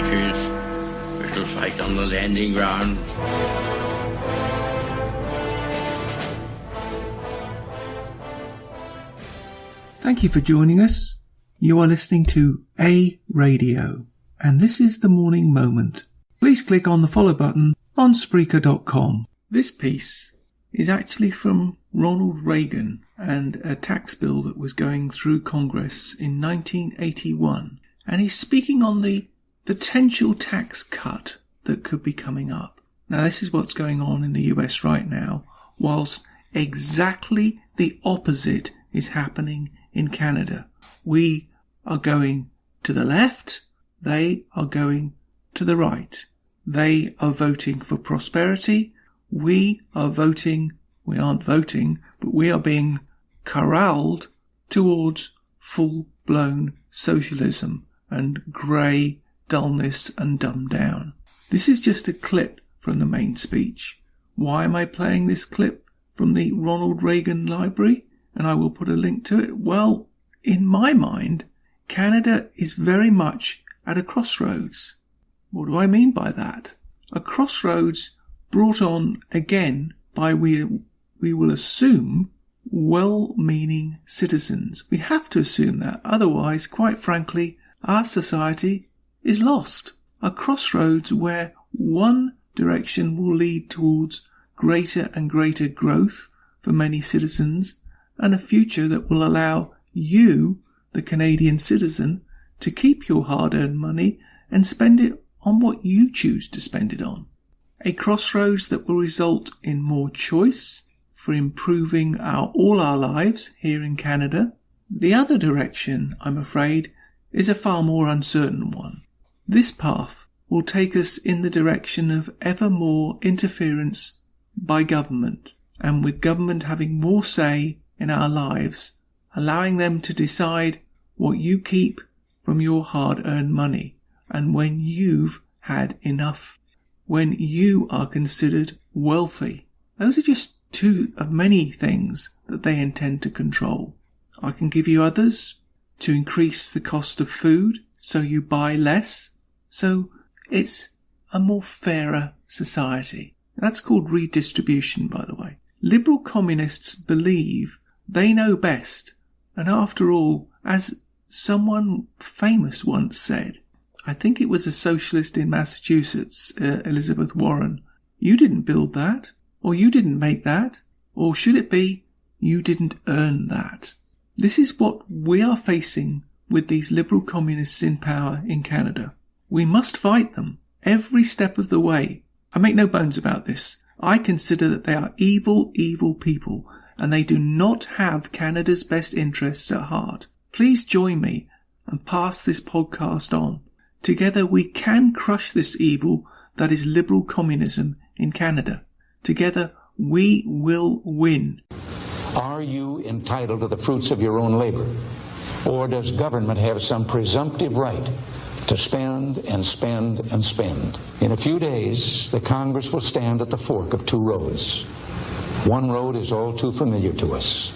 bitches. We shall fight on the landing ground. Thank you for joining us. You are listening to A Radio, and this is the Morning Moment. Please click on the follow button on Spreaker.com. This piece is actually from Ronald Reagan and a tax bill that was going through Congress in 1981. And he's speaking on the potential tax cut that could be coming up. Now, this is what's going on in the US right now, whilst exactly the opposite is happening in Canada. We are going to the left, they are going to the right. They are voting for prosperity. We are voting, we aren't voting, but we are being corralled towards full-blown socialism and grey dullness and dumbed down. This is just a clip from the main speech. Why am I playing this clip from the Ronald Reagan Library? And I will put a link to it. Well, in my mind, Canada is very much at a crossroads. What do I mean by that? A crossroads brought on again by, we will assume, well-meaning citizens. We have to assume that. Otherwise, quite frankly, our society is lost. A crossroads where one direction will lead towards greater and greater growth for many citizens, and a future that will allow you, the Canadian citizen, to keep your hard-earned money and spend it on what you choose to spend it on. A crossroads that will result in more choice for improving all our lives here in Canada. The other direction, I'm afraid, is a far more uncertain one. This path will take us in the direction of ever more interference by government, and with government having more say in our lives, allowing them to decide what you keep from your hard-earned money, and when you've had enough, when you are considered wealthy. Those are just two of many things that they intend to control. I can give you others: to increase the cost of food so you buy less. So it's a more fairer society. That's called redistribution, by the way. Liberal communists believe they know best. And after all, as someone famous once said, I think it was a socialist in Massachusetts, Elizabeth Warren, you didn't build that, or you didn't make that, or should it be, you didn't earn that. This is what we are facing with these liberal communists in power in Canada. We must fight them every step of the way. I make no bones about this. I consider that they are evil, evil people, and they do not have Canada's best interests at heart. Please join me and pass this podcast on. Together we can crush this evil that is liberal communism in Canada. Together we will win. Are you entitled to the fruits of your own labor? Or does government have some presumptive right to spend and spend and spend? In a few days, the Congress will stand at the fork of two roads. One road is all too familiar to us.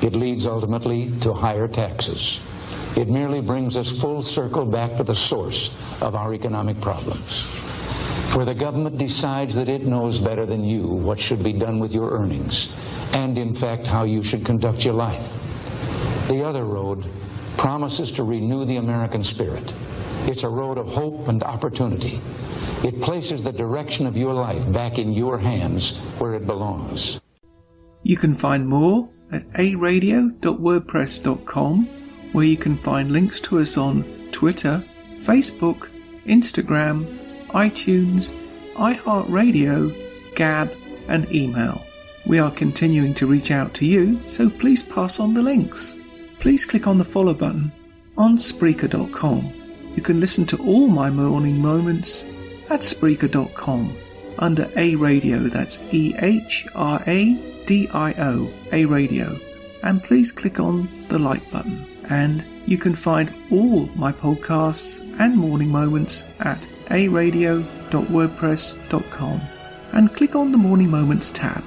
It leads ultimately to higher taxes. It merely brings us full circle back to the source of our economic problems, where the government decides that it knows better than you what should be done with your earnings, and in fact how you should conduct your life. The other road promises to renew the American spirit. It's a road of hope and opportunity. It places the direction of your life back in your hands where it belongs. You can find more at aradio.wordpress.com, where you can find links to us on Twitter, Facebook, Instagram, iTunes, iHeartRadio, Gab and email. We are continuing to reach out to you, so please pass on the links. Please click on the follow button on Spreaker.com. You can listen to all my morning moments at Spreaker.com under A Radio, that's EHRADIO, A Radio. And please click on the like button. And you can find all my podcasts and morning moments at aradio.wordpress.com and click on the Morning Moments tab.